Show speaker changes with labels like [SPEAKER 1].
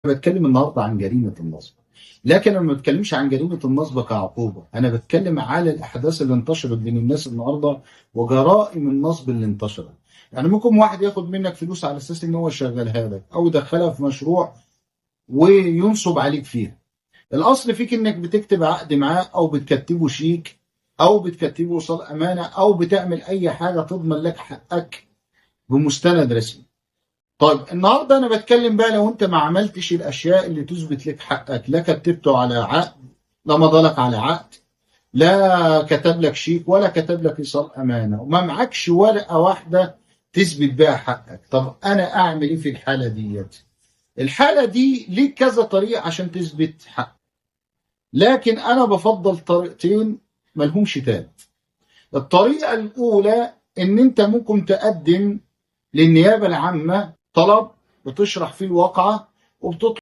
[SPEAKER 1] بتكلم النهارده عن جريمة النصب، لكن انا ما بتكلمش عن جريمة النصب كعقوبة، انا بتكلم على الاحداث اللي انتشرت بين الناس النهارده وجرائم النصب اللي انتشرت. يعني ممكن واحد ياخد منك فلوس على اساس ان هو يشغلها لك او يدخلها في مشروع وينصب عليك فيها. الاصل فيك انك بتكتب عقد معاه او بتكتبه شيك او بتكتبه وصال امانة او بتعمل اي حاجة تضمن لك حقك بمستند رسمي. طيب النهارده انا بتكلم بقى لو انت ما عملتش الاشياء اللي تثبت لك حقك، لا كتبته على عقد، لا مضى لك على عقد، لا كتب لك شيك ولا كتب لك ايصال امانه، وما معكش ورقه واحده تثبت بيها حقك. طب انا اعمل ايه في الحاله ديت؟ الحاله دي ليك كذا طريقه عشان تثبت حق، لكن انا بفضل طريقتين ملهمش تالت. الطريقه الاولى ان انت ممكن تقدم للنيابه العامه طلب بتشرح فيه الواقعه وبتطلب